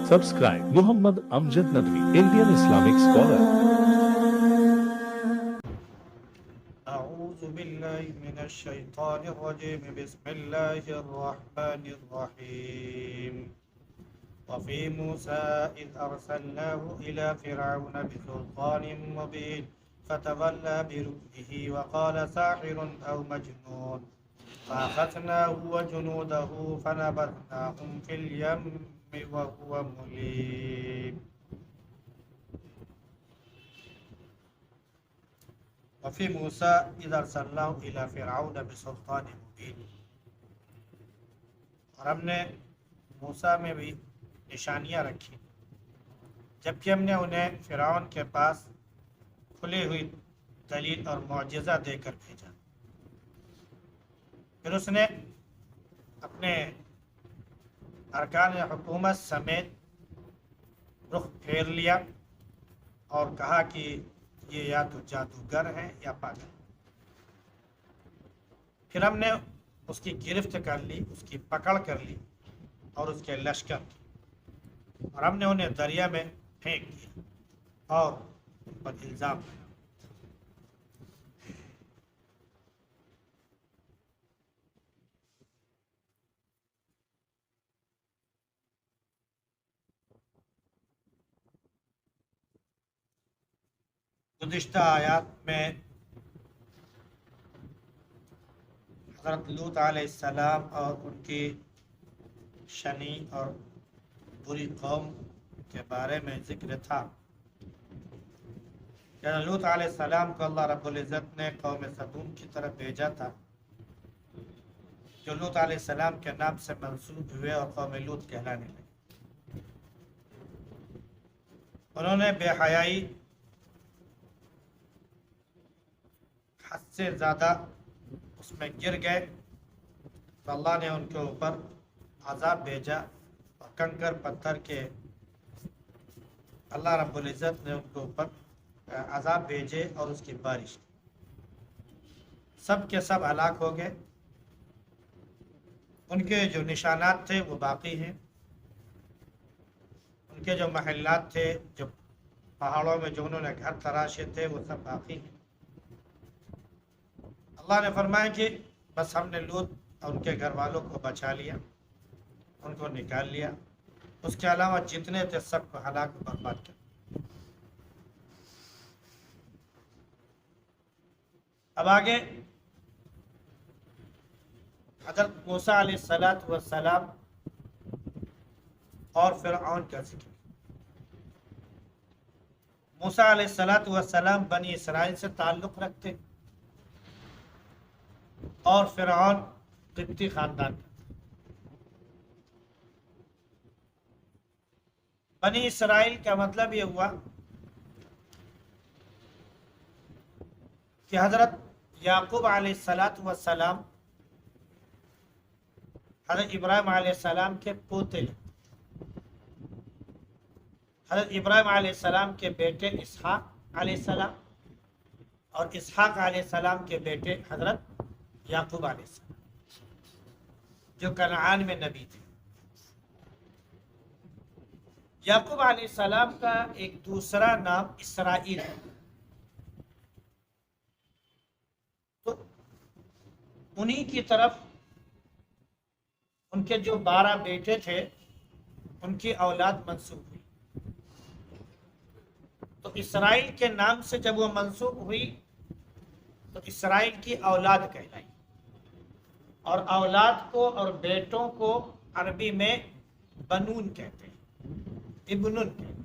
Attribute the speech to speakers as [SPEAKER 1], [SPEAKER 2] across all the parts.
[SPEAKER 1] Subscribe Muhammad Amjad Nadwi, Indian Islamic scholar.
[SPEAKER 2] أعوذ بالله من الشيطان الرجيم بسم الله الرحمن الرحيم وفي موسى إذ أرسلناه إلى فرعون بسلطان مبين فتولى بركنه وقال ساحر أو مجنون فأخذناه وجنوده فنبذناهم في اليم وهو مليم وفی موسیٰ اذ ارسلناہ الی فرعون بسلطان مبین، اور ہم نے موسیٰ میں بھی نشانیاں رکھی جبکہ ہم نے انہیں فرعون کے پاس کھلی ہوئی دلیل اور معجزہ دے کر بھیجا۔ پھر اس نے اپنے ارکان حکومت سمیت رخ پھیر لیا اور کہا کہ یہ یا تو جادوگر ہے یا پاگل۔ پھر ہم نے اس کی گرفت کر لی، اس کی پکڑ کر لی اور اس کے لشکر کی، اور ہم نے انہیں دریا میں پھینک دیا اور ان پر الزام لگا۔ گزشتہ آیات میں حضرت لوط علیہ السلام اور ان کی شنی اور بری قوم کے بارے میں ذکر تھا کہ لوط علیہ السلام کو اللہ رب العزت نے قوم سدوم کی طرف بھیجا تھا، جو لوط علیہ السلام کے نام سے منسوب ہوئے اور قوم لوط کہلانے لگے۔ انہوں نے بے حیائی حد سے زیادہ اس میں گر گئے تو اللہ نے ان کے اوپر عذاب بھیجا، اور کنکر پتھر کے اللہ رب العزت نے ان کے اوپر عذاب بھیجے اور اس کی بارش کی، سب کے سب ہلاک ہو گئے۔ ان کے جو نشانات تھے وہ باقی ہیں، ان کے جو محلات تھے، جو پہاڑوں میں جو انہوں نے گھر تراشے تھے، وہ سب باقی ہیں۔ اللہ نے فرمایا کہ بس ہم نے لوط اور ان کے گھر والوں کو بچا لیا، ان کو نکال لیا، اس کے علاوہ جتنے تھے سب کو ہلاک و برباد کر۔ اب آگے حضرت موسیٰ علیہ السلام اور فرعون کا ذکر۔ موسیٰ علیہ السلام بنی اسرائیل سے تعلق رکھتے اور فرعون قبطی خاندان کا۔ بنی اسرائیل کا مطلب یہ ہوا کہ حضرت یعقوب علیہ السلام حضرت ابراہیم علیہ السلام کے پوتے، حضرت ابراہیم علیہ السلام کے بیٹے اسحاق علیہ السلام اور اسحاق علیہ السلام کے بیٹے حضرت یعقوب علیہ السلام، جو کنعان میں نبی تھے۔ یعقوب علیہ السلام کا ایک دوسرا نام اسرائیل ہے، تو انہی کی طرف ان کے جو 12 بیٹے تھے ان کی اولاد منسوب ہوئی، تو اسرائیل کے نام سے جب وہ منسوب ہوئی تو اسرائیل کی اولاد کہلائی، اور اولاد کو اور بیٹوں کو عربی میں بنون کہتے ہیں، ابنن کہتے ہیں،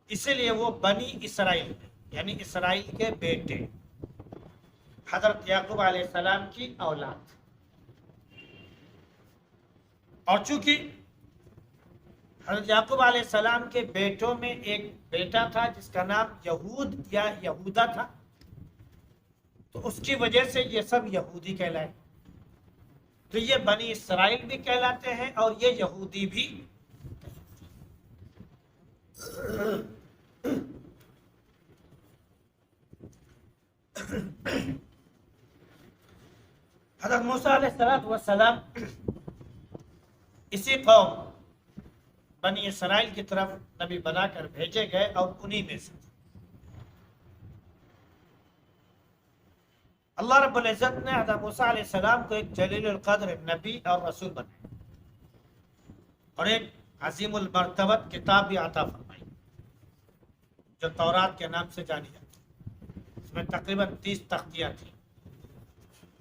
[SPEAKER 2] اسی لیے وہ بنی اسرائیل ہے، یعنی اسرائیل کے بیٹے، حضرت یعقوب علیہ السلام کی اولاد۔ اور چونکہ حضرت یعقوب علیہ السلام کے بیٹوں میں ایک بیٹا تھا جس کا نام یہود یا یہودا تھا، تو اس کی وجہ سے یہ سب یہودی کہلائے، تو یہ بنی اسرائیل بھی کہلاتے ہیں اور یہ یہودی بھی۔ حضرت موسیٰ علیہ السلام اسی قوم بنی اسرائیل کی طرف نبی بنا کر بھیجے گئے اور انہی میں سے اللہ رب العزت نے حضرت موسیٰ علیہ السلام کو ایک جلیل القدر نبی اور رسول بنایا اور ایک عظیم المرتبت کتاب بھی عطا فرمائی جو تورات کے نام سے جانی جاتی ہے۔ اس میں تقریباً 30 تختیاں تھیں،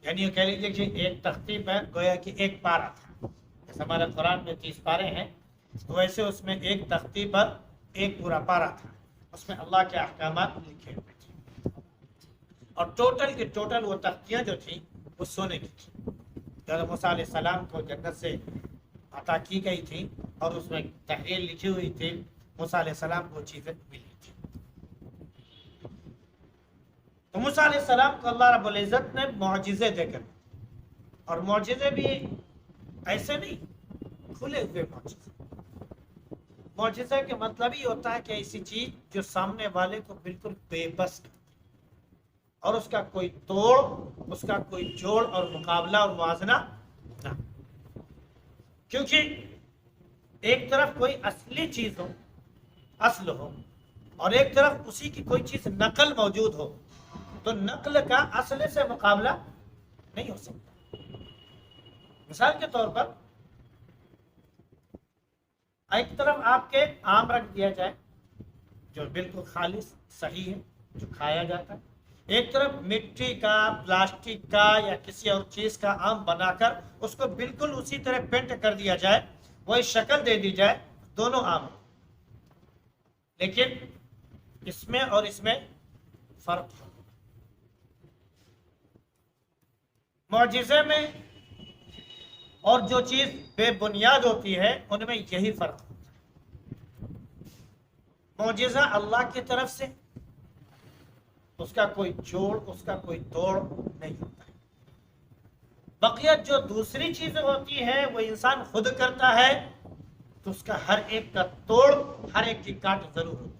[SPEAKER 2] یعنی یہ کہہ لیجیے کہ ایک تختی پر گویا کہ ایک پارہ تھا، جیسے ہمارے قرآن میں 30 پارے ہیں تو ویسے اس میں ایک تختی پر ایک پورا پارہ تھا، اس میں اللہ کے احکامات لکھے ہوئے تھے اور ٹوٹل کی ٹوٹل وہ تختیاں جو تھیں وہ سونے کی تھیں۔ حضرت موسیٰ علیہ السلام کو جنت سے عطا کی گئی تھی اور اس میں تحریر لکھی ہوئی تھی، موسیٰ علیہ السلام کو چیزیں ملی تھی۔ تو موسیٰ علیہ السلام کو اللہ رب العزت نے معجزے دے کر، اور معجزے بھی ایسے نہیں کھلے ہوئے معجزے، معجزے کا مطلب ہی ہوتا ہے کہ ایسی چیز جو سامنے والے کو بالکل بے بس کر اور اس کا کوئی توڑ، اس کا کوئی جوڑ اور مقابلہ اور موازنہ نہ، کیونکہ ایک طرف کوئی اصلی چیز ہو، اصل ہو، اور ایک طرف اسی کی کوئی چیز نقل موجود ہو تو نقل کا اصل سے مقابلہ نہیں ہو سکتا۔ مثال کے طور پر ایک طرف آپ کے آم رکھ دیا جائے جو بالکل خالص صحیح ہے، جو کھایا جاتا ہے، ایک طرف مٹی کا، پلاسٹک کا یا کسی اور چیز کا آم بنا کر اس کو بالکل اسی طرح پینٹ کر دیا جائے، وہی شکل دے دی جائے، دونوں آم، لیکن اس میں اور اس میں فرق ہے۔ معجزے میں اور جو چیز بے بنیاد ہوتی ہے ان میں یہی فرق ہوتا ہے۔ معجزہ اللہ کی طرف سے، اس کا کوئی جوڑ، اس کا کوئی توڑ نہیں ہوتا ہے۔ بقیہ جو دوسری چیزیں ہوتی ہیں وہ انسان خود کرتا ہے تو اس کا ہر ایک کا توڑ، ہر ایک کی کاٹ ضرور ہوتی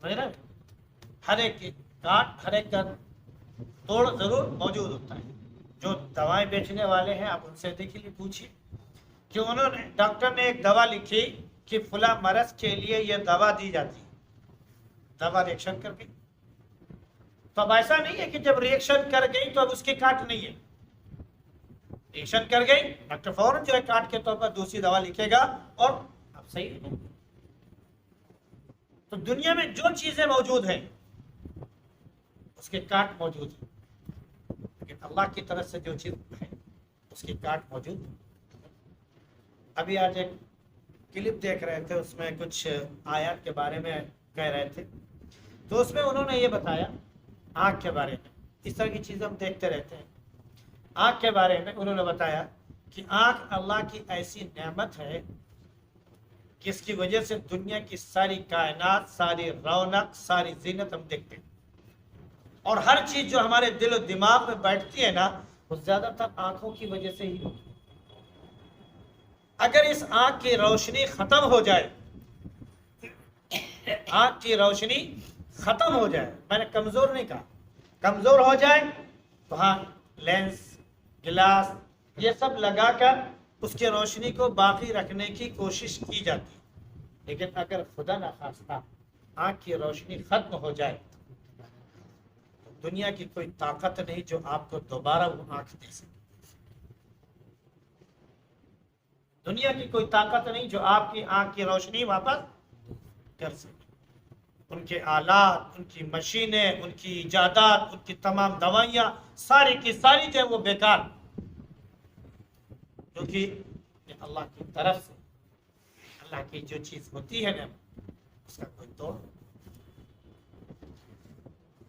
[SPEAKER 2] ہے، ہر ایک کی کاٹ، ہر ایک کا توڑ ضرور موجود ہوتا ہے۔ جو دوائیں بیچنے والے ہیں آپ ان سے دیکھیے، پوچھیے کہ انہوں نے، ڈاکٹر نے ایک دوا لکھی کہ فلاں مرض کے لیے یہ دوا دی جاتی ہے، دوا ریئیکشن کر گئی، تو اب ایسا نہیں ہے کہ جب ریئیکشن کر گئی تو اب اس کی کاٹ نہیں ہے، ریئیکشن کر گئی ڈاکٹر فوراً جو ہے کاٹ کے طور پر دوسری دوا لکھے گا اور اب صحیح ہے۔ تو دنیا میں جو چیزیں موجود ہیں اس کے کاٹ موجود ہیں، لیکن اللہ کی طرف سے جو چیز ہے اس کی کاٹ موجود ہے۔ ابھی آج ایک کلپ دیکھ رہے تھے، اس میں کچھ آیات کے بارے میں کہہ رہے تھے، تو اس میں انہوں نے یہ بتایا آنکھ کے بارے میں، اس طرح کی چیزیں ہم دیکھتے رہتے ہیں، آنکھ کے بارے میں انہوں نے بتایا کہ آنکھ اللہ کی ایسی نعمت ہے جس کی وجہ سے دنیا کی ساری کائنات، ساری رونق، ساری زینت ہم دیکھتے ہیں، اور ہر چیز جو ہمارے دل و دماغ میں بیٹھتی ہے نا وہ زیادہ تر آنکھوں کی وجہ سے ہی ہوتی ہے۔ اگر اس آنکھ کی روشنی ختم ہو جائے، آنکھ کی روشنی ختم ہو جائے، میں نے کمزور نہیں کہا، کمزور ہو جائے تو ہاں لینس، گلاس یہ سب لگا کر اس کی روشنی کو باقی رکھنے کی کوشش کی جاتی ہے، لیکن اگر خدا نخواستہ آنکھ کی روشنی ختم ہو جائے تو دنیا کی کوئی طاقت نہیں جو آپ کو دوبارہ وہ آنکھ دے سکے، دنیا کی کوئی طاقت نہیں جو آپ کی آنکھ کی روشنی واپس کر سکے۔ ان کے آلات، ان کی مشینیں، ان کی ایجادات، ان کی تمام دوائیاں ساری کی ساری جو ہے وہ بیکار، کیونکہ یہ اللہ کی طرف سے، اللہ کی جو چیز ہوتی ہے نا اس کا کوئی توڑ،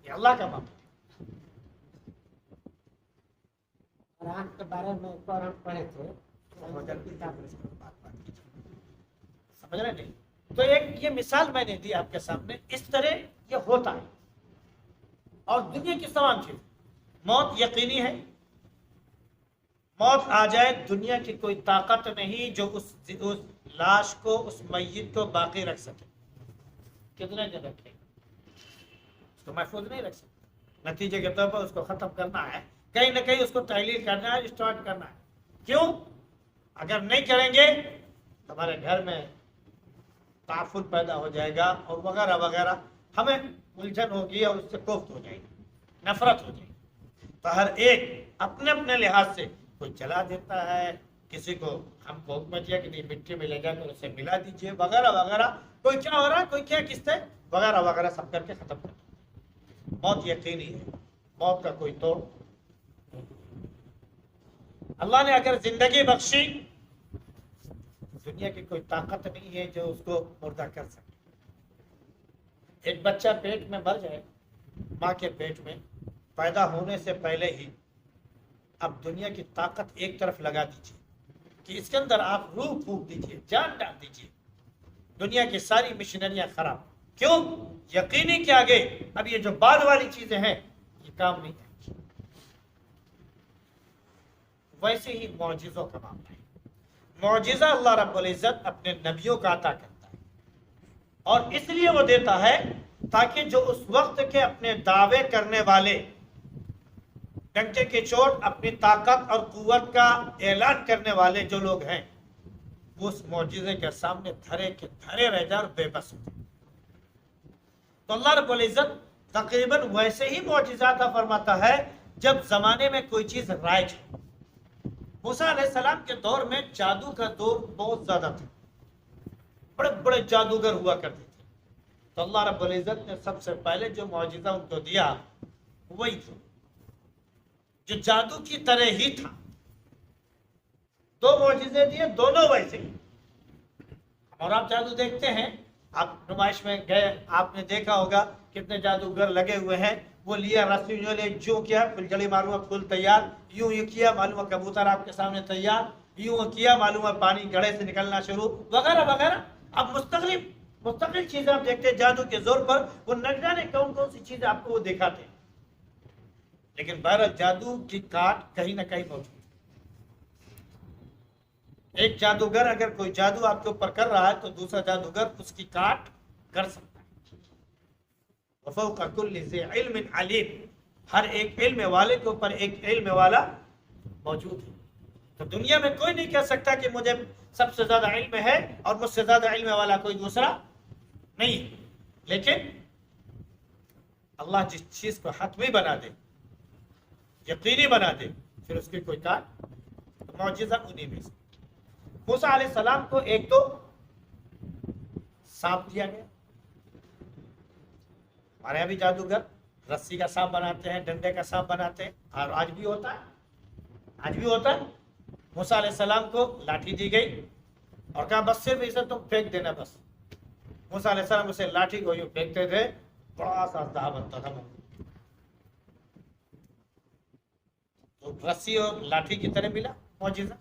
[SPEAKER 2] یہ اللہ کا معاملہ ہے۔ اور آنکھ کے بارے میں ایک بار ہم پڑھے تھے، سمجھ رہے نہیں؟ تو ایک یہ مثال میں نے دی آپ کے سامنے، اس طرح یہ ہوتا ہے، اور دنیا کی تمام چیز، موت یقینی ہے، موت آ جائے دنیا کی کوئی طاقت نہیں جو اس لاش کو، اس میت کو باقی رکھ سکے، کتنے دن رکھے اس کو محفوظ نہیں رکھ سکتے، نتیجے کے طور پر اس کو ختم کرنا ہے، کہیں نہ کہیں اس کو تحلیل کرنا ہے، اسٹارٹ کرنا ہے، کیوں؟ اگر نہیں کریں گے ہمارے گھر میں تعفن پیدا ہو جائے گا اور وغیرہ وغیرہ، ہمیں الجھن ہوگی اور اس سے کوفت ہو جائے گی، نفرت ہو جائے گی۔ تو ہر ایک اپنے اپنے لحاظ سے، کوئی جلا دیتا ہے، کسی کو ہم کو حکم دیا کہ نہیں مٹی میں لے جا کر اسے ملا دیجئے وغیرہ وغیرہ، کوئی کیا ہو رہا ہے، کوئی کیا کس سے وغیرہ وغیرہ سب کر کے ختم کر دیا۔ موت یقینی ہے، موت کا کوئی توڑ۔ اللہ نے اگر زندگی بخشی، دنیا کی کوئی طاقت نہیں ہے جو اس کو مردہ کر سکے۔ ایک بچہ پیٹ میں مر جائے، ماں کے پیٹ میں پیدا ہونے سے پہلے ہی، اب دنیا کی طاقت ایک طرف لگا دیجیے کہ اس کے اندر آپ روح پھونک دیجیے، جان ڈال دیجیے، دنیا کی ساری مشینریاں خراب۔ کیوں؟ یقینی کہ آگے اب یہ جو بعد والی چیزیں ہیں یہ کام نہیں ہے۔ ویسے ہی معجزوں کا معاملہ ہے۔ معجزہ اللہ رب العزت اپنے نبیوں کا عطا کرتا ہے، اور اس لیے وہ دیتا ہے تاکہ جو اس وقت کے اپنے دعوے کرنے والے، ڈنکے کی چوٹ اپنی طاقت اور قوت کا اعلان کرنے والے جو لوگ ہیں، وہ اس معجزے کے سامنے دھرے کے دھرے رہ جائیں اور بے بس ہو جائیں۔ تو اللہ رب العزت تقریباً ویسے ہی معجزات فرماتا ہے جب زمانے میں کوئی چیز رائج ہے۔ موسیٰ علیہ السلام کے دور میں جادو کا دور بہت زیادہ تھا، بڑے بڑے جادوگر ہوا کرتے تھے۔ تو اللہ رب العزت نے سب سے پہلے جو معجزہ ان کو دیا وہی تھا جو جادو کی طرح ہی تھا۔ دو معجزے دیے، دونوں ویسے ہی۔ اور آپ جادو دیکھتے ہیں، آپ نمائش میں گئے، آپ نے دیکھا ہوگا کتنے جادوگر لگے ہوئے ہیں، وہ لیا رسی جو لے جو کیا، پھلجڑی معلوم ہے پھول تیار، یوں کیا معلوم ہے کبوتر آپ کے سامنے تیار، یوں کیا معلوم ہے پانی گڑھے سے نکلنا شروع، وغیرہ وغیرہ۔ اب مستقل چیزیں آپ دیکھتے ہیں جادو کے زور پر، وہ نہ جانے کون کون سی چیزیں آپ کو وہ دکھاتے ہیں، لیکن بہرحال جادو کی کاٹ کہیں نہ کہیں موجود ہے۔ ایک جادوگر اگر کوئی جادو آپ کے اوپر کر رہا ہے تو دوسرا جادوگر اس کی کاٹ کر سکتا ہے۔ وفوق کل ذی علم علیم، ہر ایک علم والے کے اوپر ایک علم والا موجود ہے۔ تو دنیا میں کوئی نہیں کہہ سکتا کہ مجھے سب سے زیادہ علم ہے اور مجھ سے زیادہ علم والا کوئی دوسرا نہیں ہے، لیکن اللہ جس چیز کو حتمی بنا دے، یقینی بنا دے، پھر اس کی کوئی کاٹ، معجزہ انہی میں سے۔ موسیٰ علیہ السلام کو ایک تو سانپ دیا گیا، ہمارے یہاں بھی جادوگر رسی کا سانپ بناتے ہیں، ڈنڈے کا سانپ بناتے ہیں، اور آج بھی ہوتا ہے۔ موسیٰ علیہ السلام کو لاٹھی دی گئی اور کہا بس صرف اسے تم پھینک دینا بس۔ موسیٰ علیہ السلام اسے لاٹھی کو یوں پھینکتے تھے، بڑا سا دہا بنتا تھا، تو رسی اور لاٹھی کی طرح ملا معجزہ۔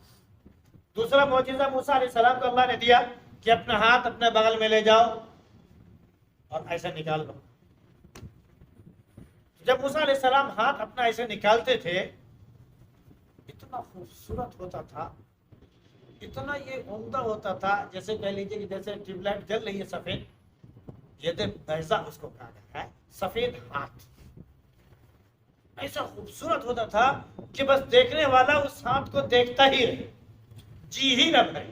[SPEAKER 2] دوسرا معجزہ موسیٰ علیہ السلام کو اللہ نے دیا کہ اپنا ہاتھ اپنے بغل میں لے جاؤ اور ایسے نکال لو۔ جب موسیٰ علیہ السلام ہاتھ اپنا ایسے نکالتے تھے، اتنا خوبصورت ہوتا تھا، اتنا یہ عمدہ ہوتا تھا، جیسے کہہ لیجیے کہ جیسے ٹیوب لائٹ جل رہی ہے سفید، ید بیضا اس کو کہا جاتا ہے، سفید ہاتھ، ایسا خوبصورت ہوتا تھا کہ بس دیکھنے والا اس ہاتھ کو دیکھتا ہی رہے، جی ہی نہ بھرے۔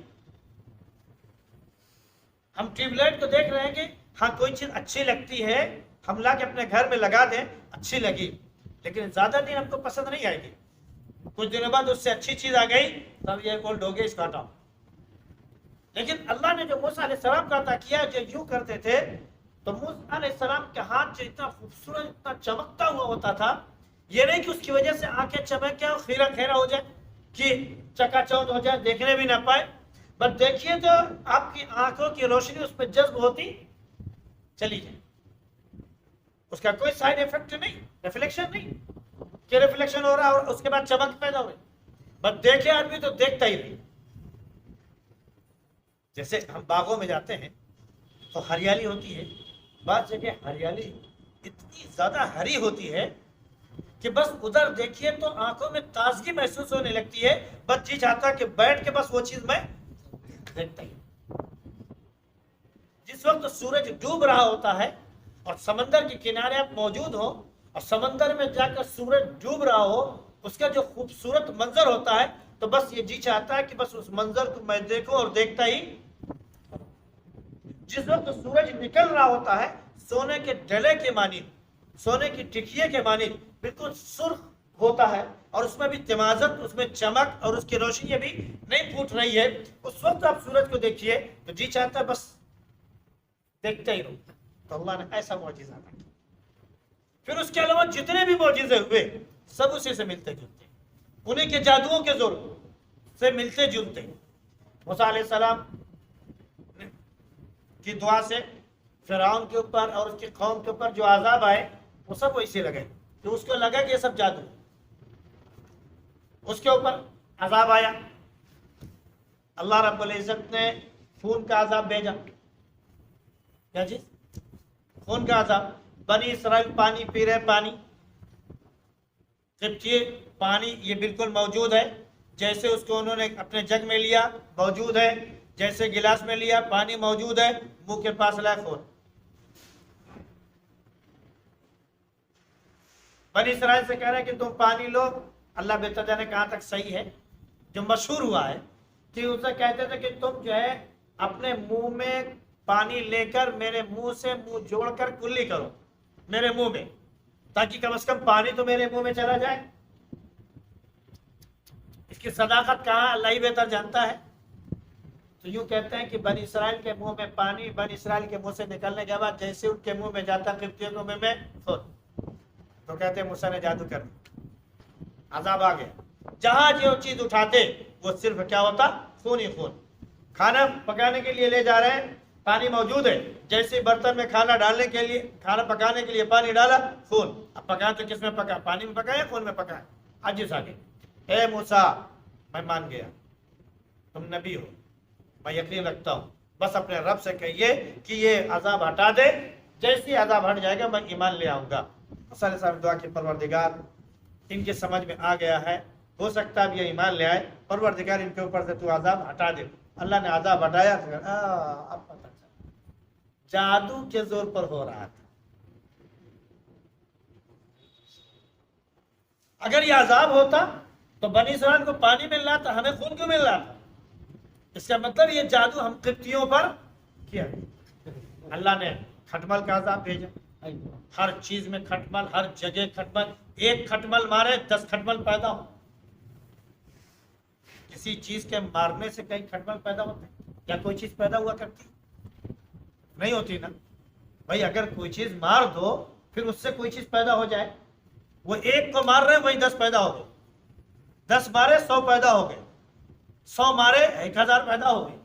[SPEAKER 2] ہم ٹیوب لائٹ کو دیکھ رہے ہیں کہ ہاں کوئی چیز اچھی لگتی ہے، ہم لا کے اپنے گھر میں لگا دیں، اچھی لگی، لیکن زیادہ دن ہم کو پسند نہیں آئے گی، کچھ دنوں بعد اس سے اچھی چیز آ گئی تب یہ اولڈ ہو گئی، اس کا ہٹاؤ۔ لیکن اللہ نے جو موسیٰ علیہ السلام کا عطا کیا، جو یوں کرتے تھے، تو موسیٰ علیہ السلام کے ہاتھ جو اتنا خوبصورت، اتنا چمکتا ہوا ہوتا تھا، یہ نہیں کہ اس کی وجہ سے آنکھیں چمکے اور خیرہ کھیرا ہو جائے، کہ چکا چوندھ ہو جائے، دیکھنے بھی نہ پائے، بس دیکھیے تو آپ کی آنکھوں کی روشنی اس پہ جذب ہوتی چلی جائے، اس کا کوئی سائیڈ ایفیکٹ نہیں، ریفلیکشن نہیں کہ ریفلیکشن ہو رہا ہے اور اس کے بعد چمک پیدا ہو رہی، بس دیکھے آدمی تو دیکھتا ہی رہے۔ جیسے ہم باغوں میں جاتے ہیں تو ہریالی ہوتی ہے، بعض جگہ ہریالی اتنی زیادہ ہری ہوتی ہے کہ بس ادھر دیکھیے تو آنکھوں میں تازگی محسوس ہونے لگتی ہے، بس جی چاہتا کہ بیٹھ کے بس وہ چیز میں دیکھتا ہی۔ جس وقت سورج ڈوب رہا ہوتا ہے اور سمندر کے کنارے آپ موجود ہو اور سمندر میں جا کر سورج ڈوب رہا ہو، اس کا جو خوبصورت منظر ہوتا ہے، تو بس یہ جی چاہتا ہے کہ بس اس منظر کو میں دیکھوں اور دیکھتا ہی جس وقت سورج نکل رہا ہوتا ہے سونے کے ڈلے کے مانند، سونے کی ٹکیے کے مانند بالکل سرخ ہوتا ہے، اور اس میں بھی تمازت، اس میں چمک اور اس کی روشنی بھی نہیں پھوٹ رہی ہے، اس وقت آپ سورج کو دیکھیے تو جی چاہتا ہے بس دیکھتے ہی رہو۔ تو اللہ نے ایسا معجزہ کیا۔ پھر اس کے علاوہ جتنے بھی معجزے ہوئے سب اسی سے ملتے جلتے، انہیں کے جادوؤں کے زور سے ملتے جلتے۔ موسیٰ علیہ السلام کی دعا سے فرعون کے اوپر اور اس کی قوم کے اوپر جو عذاب آئے وہ سب ویسے لگے، کہ اس کو لگا کہ یہ سب جادو، اس کے اوپر عذاب آیا۔ اللہ رب العزت نے خون کا عذاب بھیجا۔ کیا چیز؟ خون کا عذاب۔ بنی اسرائیل پانی پی رہے، پانی قبطی پانی یہ بالکل موجود ہے، جیسے اس کو انہوں نے اپنے جگ میں لیا موجود ہے، جیسے گلاس میں لیا پانی موجود ہے، منہ کے پاس لائے خون۔ بنی اسرائیل سے کہہ رہے ہیں کہ تم پانی لو، اللہ بہتر جانے کہاں تک صحیح ہے، جو مشہور ہوا ہے کہ اسے کہتے تھے کہ تم جو ہے اپنے منہ میں پانی لے کر میرے منہ سے منہ جوڑ کر کلی کرو میرے منہ میں، تاکہ کم از کم پانی تو میرے منہ میں چلا جائے۔ اس کی صداقت کہاں اللہ ہی بہتر جانتا ہے۔ تو یوں کہتے ہیں کہ بنی اسرائیل کے منہ میں پانی بنی اسرائیل کے منہ سے نکلنے کے بعد جیسے ان کے منہ میں جاتا قبطیوں کے منہ میں خون، تو کہتے ہیں موسیٰ نے جادو کر دیا، عذاب آ گیا۔ جہاں جو چیز اٹھاتے وہ صرف کیا ہوتا؟ خون ہی خون۔ کھانا پکانے کے لیے لے جا رہے ہیں، پانی موجود ہے، جیسے برتن میں کھانا ڈالنے کے لیے، کھانا پکانے کے لیے پانی ڈالا، خون۔ اب پکا تو کس میں پکا؟ پانی میں پکایا، خون میں پکایا؟ عجز آ گئی۔ اے موسیٰ میں مان گیا، تم نبی ہو، میں یقین رکھتا ہوں، بس اپنے رب سے کہیے کہ یہ عذاب ہٹا دے، جیسی عذاب ہٹ جائے گا میں ایمان لے آؤں گا۔ موسیٰ علیہ السلام دعا کی پروردگار ان کے سمجھ میں آ گیا ہے، ہو سکتا ہے اب یہ ایمان لے آئے، پروردگار ان کے اوپر سے تو عذاب ہٹا دے۔ اللہ نے عذاب ہٹایا، اب پتہ چلا جادو کے زور پر ہو رہا تھا۔ اگر یہ عذاب ہوتا تو بنی اسرائیل کو پانی مل رہا تھا، ہمیں خون کیوں مل رہا تھا؟ اس کا مطلب یہ جادو ہم قبطیوں پر کیا۔ اللہ نے کھٹمل کا عذاب بھیجا، ہر چیز میں کھٹمل، ہر جگہ کھٹمل، ایک کھٹمل مارے 10 کھٹمل پیدا ہو۔ کسی چیز کے مارنے سے کئی کھٹمل پیدا ہوتے ہیں؟ کیا کوئی چیز پیدا ہوا کرتی؟ نہیں ہوتی نا بھائی۔ اگر کوئی چیز مار دو پھر اس سے کوئی چیز پیدا ہو جائے، وہ ایک کو مار رہے وہی 10 پیدا ہو گئے، 10 مارے 100 پیدا ہو گئے، 100 مارے 1000 پیدا ہو گئے،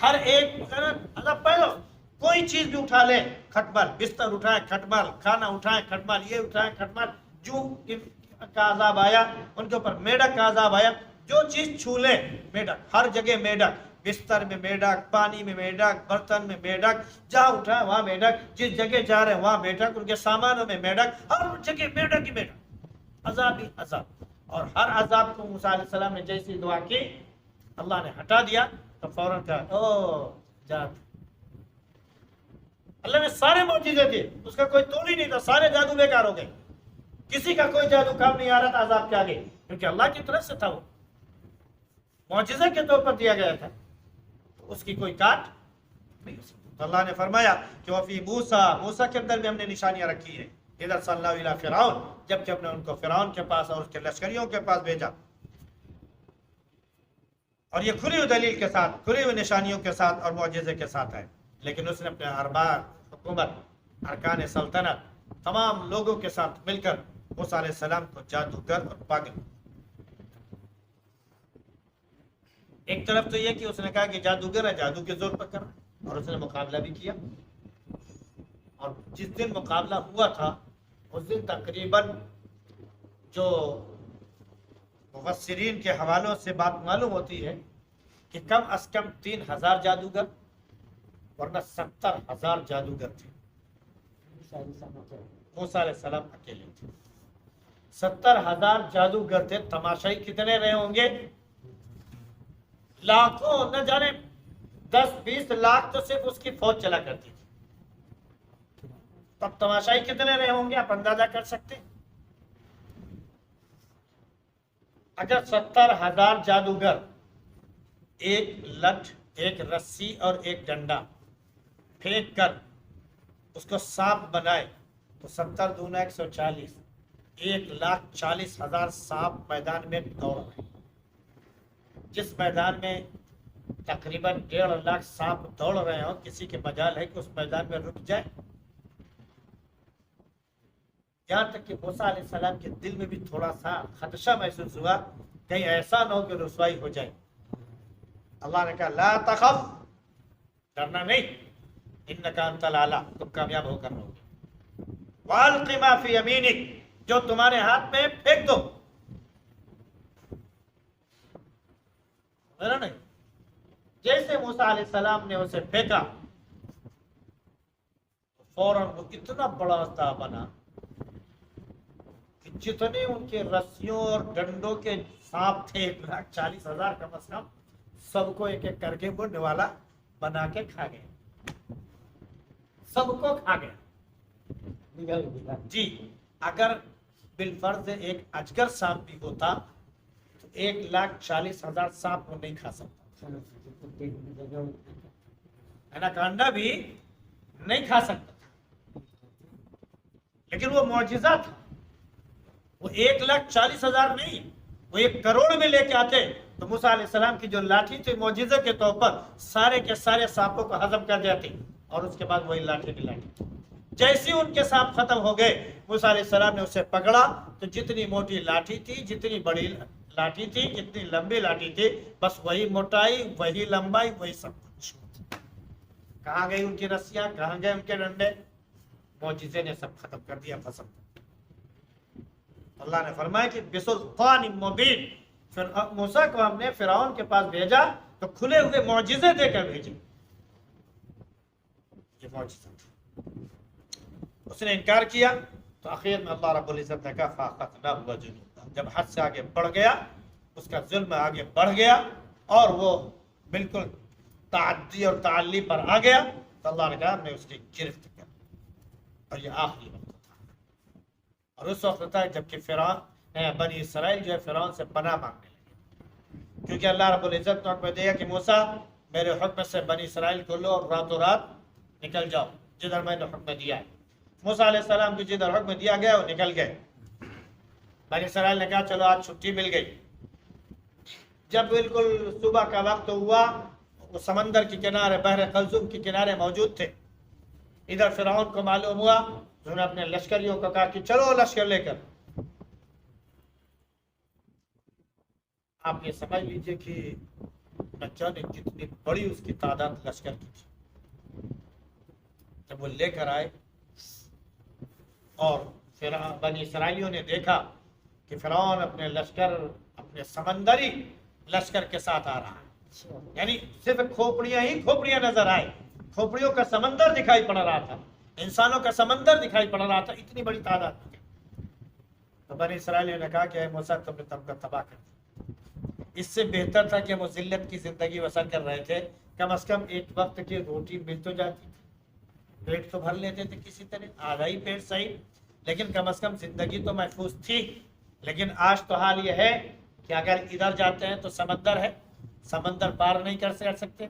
[SPEAKER 2] ہر ایک پیدا ہو۔ کوئی چیز بھی اٹھا لیں کھٹمل، بستر اٹھائیں کھٹمل، کھانا اٹھائیں کھٹمل، یہ اٹھائیں کھٹمل۔ جو کا عذاب آیا ان کے اوپر، میڈک کا عذاب آیا، جو چیز چھو لے میڈک، ہر جگہ میڈک، بستر میں میڈک، پانی میں میڈک، برتن میں میڈک، جہاں اٹھائیں وہاں میڈک، جس جگہ جا رہے ہیں وہاں میڈک، ان کے سامانوں میں میڈک، ہر جگہ میڈک ہی میڈک، عذاب ہی عذاب۔ اور ہر عذاب کو موسیٰ علیہ السلام نے جیسی دعا کی اللہ نے ہٹا دیا، تو فوراً کہا او جادو۔ اللہ نے سارے معجزے دیے، اس کا کوئی توڑ ہی نہیں تھا، سارے جادو بیکار ہو گئے، کسی کا کوئی جادو کام نہیں آ رہا تھا عذاب کے آگے، کیونکہ اللہ کی طرف سے تھا، وہ معجزے کے طور پر دیا گیا تھا، تو اس کی کوئی کاٹ نہیں ہو سکتی۔ تو اللہ نے فرمایا کہ وفی موسیٰ کے اندر بھی ہم نے نشانیاں رکھی ہیں، ادھر صلی اللہ علیہ فرعون، جب کہ ہم نے ان کو فرعون کے پاس اور اس کے لشکریوں کے پاس بھیجا، اور یہ کھلی ہوئی دلیل کے ساتھ، کھلی ہوئی نشانیوں کے ساتھ اور معجزے کے ساتھ ہے، لیکن اس نے اپنے ارباب حکومت، ارکان سلطنت، تمام لوگوں کے ساتھ مل کر موسیٰ علیہ السلام کو جادوگر اور پاگل۔ ایک طرف تو یہ کہ اس نے کہا کہ جادوگر ہے، جادو کے زور پر کر رہا ہے، اور اس نے مقابلہ بھی کیا، اور جس دن مقابلہ ہوا تھا اس دن تقریباً جو مفسرین کے حوالوں سے بات معلوم ہوتی ہے کہ کم از کم 3000 جادوگر، ورنہ 70,000 جادوگر تھے۔ موسیٰ علیہ السلام اکیلے تھے، 70,000 جادوگر تھے۔ تماشائی کتنے رہے ہوں گے؟ لاکھوں، نہ جانے 10-20 لاکھ تو صرف اس کی فوج چلا کرتی تھی، تب تماشائی کتنے رہے ہوں گے آپ اندازہ کر سکتے؟ اگر 70,000 جادوگر، ایک لٹھ، ایک رسی اور ایک ڈنڈا پھینک کر اس کو سانپ بنائے تو 70 دونا 140، 1,40,000 سانپ میدان میں دوڑ رہے ہیں۔ جس میدان میں تقریباً 1.5 لاکھ سانپ دوڑ رہے ہوں، کسی کے مجال ہے کہ اس میدان میں رک جائے؟ یہاں تک کہ موسیٰ علیہ السلام کے دل میں بھی تھوڑا سا خدشہ محسوس ہوا، کہیں ایسا نہ ہو کہ رسوائی ہو جائے۔ اللہ نے کہا لا تخف، ڈرنا نہیں، انک انت الاعلی، تم کامیاب ہو کر رہو گے۔ والق ما فی یمینک، جو تمہارے ہاتھ میں پھینک دو۔ میرا نہیں، جیسے موسیٰ علیہ السلام نے اسے پھینکا فوراً وہ اتنا بڑا سا بنا کہ جتنے ان کے رسیوں اور ڈنڈوں کے سانپ تھے 1,40,000 کم از کم، سب کو ایک ایک کر کے وہ نوالا بنا کے کھا گئے، سب کو کھا گیا۔ جی اگر بالفرض ایک اجگر سانپ بھی ہوتا تو 1,40,000 سانپ وہ نہیں کھا سکتا، اناکونڈا بھی نہیں کھا سکتا تھا، لیکن وہ معجزہ تھا۔ وہ 1,40,000 نہیں، وہ 1 کروڑ میں لے کے آتے تو موسیٰ علیہ السلام کی جو لاٹھی تھی معجزے کے طور پر سارے کے سارے سانپوں کو ہضم کر دیتی، اور اس کے بعد وہی لاٹھی کی لاٹھی تھی۔ جیسے ان کے سانپ ختم ہو گئے، موسیٰ علیہ السلام نے اسے پکڑا تو جتنی موٹی لاٹھی تھی، جتنی بڑی لاٹھی تھی، جتنی لمبی لاٹھی تھی، بس وہی موٹائی، وہی لمبائی، وہی سب کچھ۔ کہاں گئی ان کی رسیاں، کہاں گئے ان کے ڈنڈے؟ معجزے نے سب ختم کر دیا، ختم۔ اللہ نے فرمایا کہ بسلطان مبین، پھر موسیٰ کو ہم نے فرعون کے پاس بھیجا تو کھلے ہوئے معجزے دے کر بھیجے۔ یہ معجزہ تھا، اس نے انکار کیا تو آخر میں اللہ رب العزت نے کہا فَأَخَذْنَاهُ وَجُنُودَهُ، جب حد سے آگے بڑھ گیا، اس کا ظلم آگے بڑھ گیا اور وہ بالکل تعدی اور تعلی پر آ گیا تو اللہ نے کہا ہم نے اس کی گرفت کر، اور یہ آخری وقت تھا۔ اور اس وقت تھا جبکہ فرعون بنی اسرائیل جو ہے فرعون سے پناہ مانگنے لگے، کیونکہ اللہ رب العزت نے حکم دیا کہ موسیٰ میرے حکم سے بنی اسرائیل کو لو اور راتوں رات نکل جاؤ جدھر میں نے حکم دیا ہے۔ موسیٰ علیہ السلام کو جدھر حکم دیا گیا وہ نکل گئے۔ بنی اسرائیل نے کہا چلو آج چھٹی مل گئی۔ جب بالکل صبح کا وقت ہوا، وہ سمندر کے کنارے، بحر قلزم کے کنارے موجود تھے۔ ادھر فرعون کو معلوم ہوا، انہوں نے اپنے لشکریوں کو کہا کہ چلو لشکر لے کر۔ آپ یہ سمجھ لیجئے کہ نہ جانے کتنی بڑی اس کی تعداد لشکر کی تھی۔ جب وہ لے کر آئے اور بنی اسرائیلیوں نے دیکھا کہ فرعون اپنے لشکر، اپنے سمندری لشکر کے ساتھ آ رہا ہے، یعنی صرف کھوپڑیاں ہی کھوپڑیاں نظر آئے، کھوپڑیوں کا سمندر دکھائی پڑ رہا تھا، انسانوں کا سمندر دکھائی پڑ رہا تھا، اتنی بڑی تعداد تھی۔ تو بنی اسرائیلیوں نے کہا کہ اے موسیٰ تم نے تم کو تباہ کر دیا، اس سے بہتر تھا کہ وہ ذلت کی زندگی بسر کر رہے تھے، کم از کم ایک وقت کی روٹی مل تو جاتی تھی، پیٹ تو بھر لیتے تھے کسی طرح، آدھا ہی پیٹ صحیح، لیکن کم از کم زندگی تو محفوظ تھی۔ لیکن آج تو حال یہ ہے کہ اگر ادھر جاتے ہیں تو سمندر ہے، سمندر پار نہیں کر سکتے،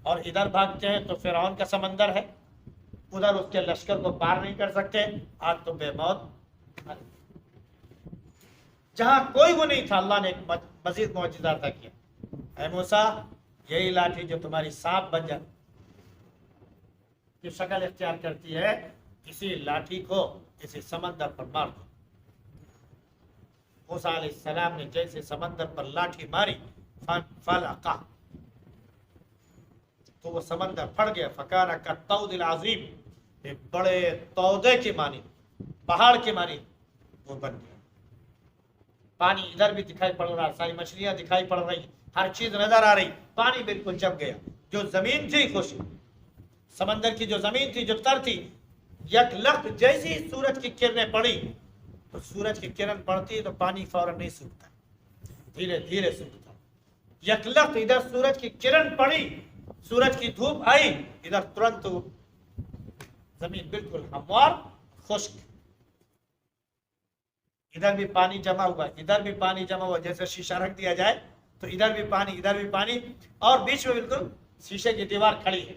[SPEAKER 2] اور ادھر بھاگتے ہیں تو فرعون کا سمندر ہے، ادھر اس کے لشکر کو پار نہیں کر سکتے۔ آج تو بے موت، جہاں کوئی وہ نہیں تھا، اللہ نے ایک مزید معجزہ عطا کیا۔ اے موسیٰ، یہی لاٹھی جو تمہاری سانپ بن جاتی کی شکل اختیار کرتی ہے، اسی لاٹھی کو کسی سمندر پر مار دو۔ موسیٰ علیہ السلام نے جیسے سمندر پر لاٹھی ماری، فَلَقَ، تو وہ سمندر پھٹ گیا، فَكَانَ كَالطَّوْدِ الْعَظِيمِ، ایک بڑے تودے کی مانی، پہاڑ کی مانی وہ بن گیا۔ پانی ادھر بھی دکھائی پڑ رہا، ساری مچھلیاں دکھائی پڑ رہی، ہر چیز نظر آ رہی، پانی بالکل جم گیا۔ جو زمین تھی خوشی، سمندر کی جو زمین تھی، جو تر تھی، یک لخت جیسی سورج کی کرنیں پڑی، تو سورج کی کرن پڑتی ہے تو پانی فوراً نہیں سوکھتا، دھیرے دھیرے سوکھتا۔ یک لخت ادھر سورج کی کرن پڑی، سورج کی دھوپ آئی، ادھر ترنت زمین بالکل ہموار خشک، ادھر بھی پانی جمع ہوا، ادھر بھی پانی جمع ہوا، جیسے شیشہ رکھ دیا جائے تو ادھر بھی پانی، ادھر بھی پانی، اور بیچ میں بالکل شیشے کی دیوار کھڑی ہے۔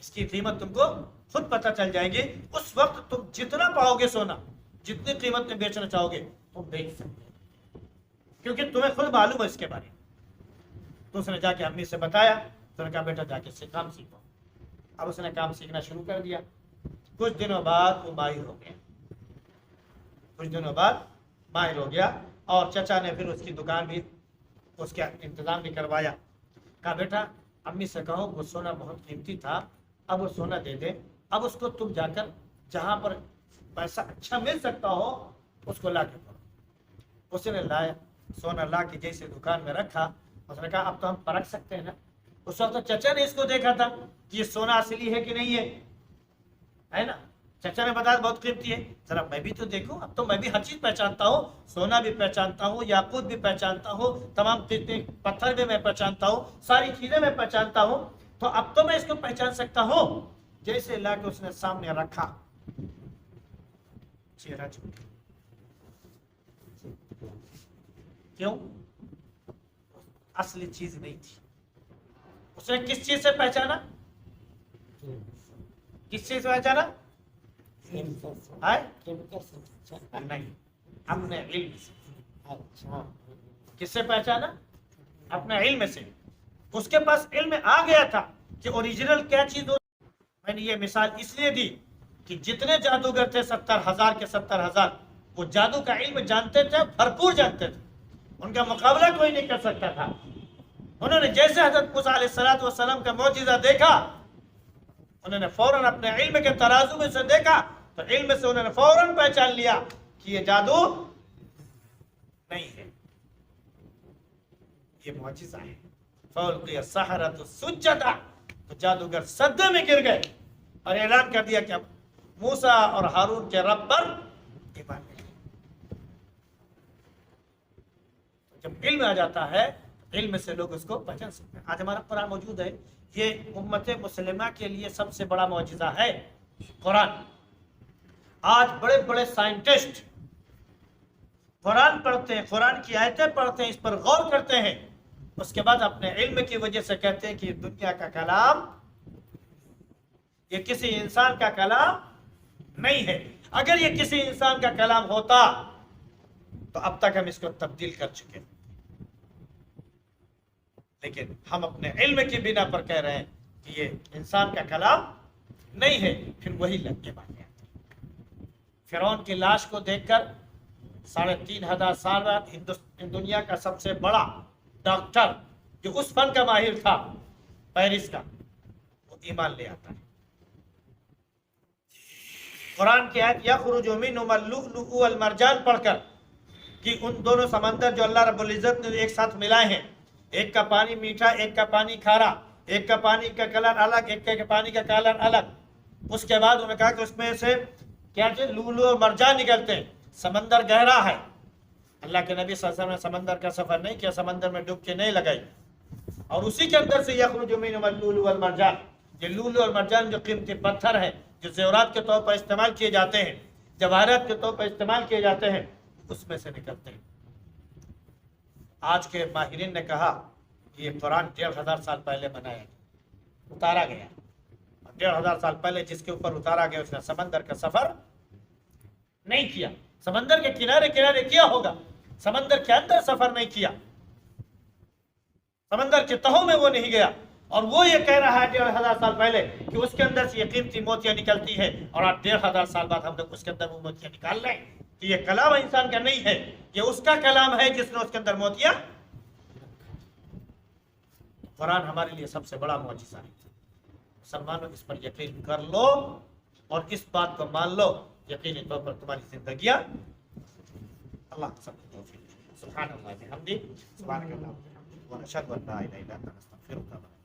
[SPEAKER 2] اس کی قیمت تم کو خود پتہ چل جائے گی. اس وقت تم جتنا پاؤ گے سونا، جتنی قیمت میں بیچنا چاہو گے تم بیچ سکتے ہو، کیونکہ تمہیں خود معلوم ہے اس کے بارے میں. تو اس نے جا کے امی سے بتایا، تو نے کہا بیٹا جا کے کام سیکھو. اب اس نے کام سیکھنا شروع کر دیا. کچھ دنوں بعد وہ ماہر ہو گیا، کچھ دنوں بعد ماہر ہو گیا. اور چچا نے پھر اس کی دکان بھی، اس کا انتظام بھی کروایا. کہا بیٹا امی سے کہو وہ سونا بہت قیمتی تھا، اب وہ سونا دے دے، اب اس کو تم جا کر جہاں پر پیسہ اچھا مل سکتا ہو اس کو لا کے کرو. اس نے لایا سونا، لا کے جیسے دکان میں رکھا. اس نے کہا اب تو ہم پرکھ سکتے ہیں نا. اس وقت چچا نے اس کو دیکھا تھا کہ یہ سونا اصلی ہے کہ نہیں ہے نا. چچا نے بتایا بہت قیمتی ہے، ذرا میں بھی تو دیکھوں. اب تو میں بھی ہر چیز پہچانتا ہوں، سونا بھی پہچانتا ہوں، یاقوت بھی پہچانتا ہوں، تمام پتھر بھی میں پہچانتا ہوں، ساری چیزیں میں پہچانتا ہوں. تو اب تو میں اس کو پہچان سکتا ہوں. جیسے لا کے اس نے سامنے رکھا، چہرہ چھوٹ گیا. کیوں؟ اصلی چیز نہیں تھی. اس نے کس چیز سے پہچانا؟ کس چیز سے پہچانا؟ نہیں، اپنے علم سے. کس سے پہچانا؟ اپنے علم سے. اس کے پاس علم آ گیا تھا کہ اوریجنل کیا چیز ہو. میں نے یہ مثال اس لیے دی کہ جتنے جادوگر تھے 70,000 کے 70,000، وہ جادو کا علم جانتے تھے، بھرپور جانتے تھے. ان کا مقابلہ کوئی نہیں کر سکتا تھا. انہوں نے جیسے حضرت موسیٰ علیہ السلام کا معجزہ دیکھا، انہوں نے فوراً اپنے علم کے ترازو میں سے دیکھا، تو علم سے انہوں نے فوراً پہچان لیا کہ یہ جادو نہیں ہے، یہ معجزہ ہے. فَأُلْقِيَ السَّحَرَةُ سُجَّدًا، تو جادوگر سجدے میں گر گئے اور اعلان کر دیا کہ اب موسیٰ اور ہارون کے رب پر ایمان لے. جب علم آ جاتا ہے، علم سے لوگ اس کو پہچان سکتے ہیں. آج ہمارا قرآن موجود ہے، یہ امت مسلمہ کے لیے سب سے بڑا معجزہ ہے قرآن. آج بڑے بڑے سائنٹسٹ قرآن پڑھتے ہیں، قرآن کی آیتیں پڑھتے ہیں، اس پر غور کرتے ہیں، اس کے بعد اپنے علم کی وجہ سے کہتے ہیں کہ یہ دنیا کا کلام، یہ کسی انسان کا کلام نہیں ہے. اگر یہ کسی انسان کا کلام ہوتا تو اب تک ہم اس کو تبدیل کر چکے، لیکن ہم اپنے علم کی بنا پر کہہ رہے ہیں کہ یہ انسان کا کلام نہیں ہے. پھر وہی لگ کے بات آتے ہیں. فرعون کی لاش کو دیکھ کر 3,500 سال بعد دنیا کا سب سے بڑا ڈاکٹر جو اس فن کا ماہر تھا پیرس کا، وہ ایمان لے آتا ہے. قرآن کی آیت یخرج منہما اللؤلؤ والمرجان پڑھ کر کہ ان دونوں سمندر جو اللہ رب العزت نے ایک ساتھ ملائے ہیں، ایک کا پانی میٹھا، ایک کا پانی کھارا، ایک کا پانی کا کلر الگ، ایک کا پانی کا کلر الگ. اس کے بعد انہوں نے کہا کہ اس میں سے کیا چیز لؤلؤ اور مرجان نکلتے ہیں. سمندر گہرا ہے، اللہ کے نبی صلی اللہ علیہ وسلم نے سمندر کا سفر نہیں کیا، سمندر میں ڈبکی نہیں لگائی. اور اسی کے اندر سے یخرج منہما اللؤلؤ والمرجان، یہ لؤلؤ اور مرجان جو قیمتی پتھر ہیں، جو زیورات کے طور پر استعمال کیے جاتے ہیں، جواہرات کے طور پر استعمال کیے جاتے ہیں، اس میں سے نکلتے ہیں. آج کے ماہرین نے کہا کہ یہ قرآن 1,500 سال پہلے بنایا، اتارا گیا. 1,500 سال پہلے جس کے اوپر اتارا گیا اس نے سمندر کا سفر نہیں کیا. سمندر کے کنارے کنارے کیا ہوگا، سمندر کے اندر سفر نہیں کیا، سمندر کے تہوں میں وہ نہیں گیا. اور وہ یہ کہہ رہا ہے 1,500 سال پہلے کہ اس کے اندر سے یہ قیمتی موتیاں نکلتی ہے، اور آج 1,500 سال بعد ہم لوگ اس کے اندر وہ موتیاں نکال رہے ہیں. کہ یہ کلام انسان کا نہیں ہے، یہ اس کا کلام ہے جس نے اس کے اندر موتیاں. قرآن ہمارے لیے سب سے بڑا معجزہ ہے. مسلمانوں اس پر یقین کر لو اور اس بات کو مان لو، یقینی طور پر تمہاری زندگیاں اللہ سب کو توفیق دے. سبحان اللہ بحمدہ، سبحانک اللہم وبحمدک، ونشہد ان لا الہ الا انت نستغفرک.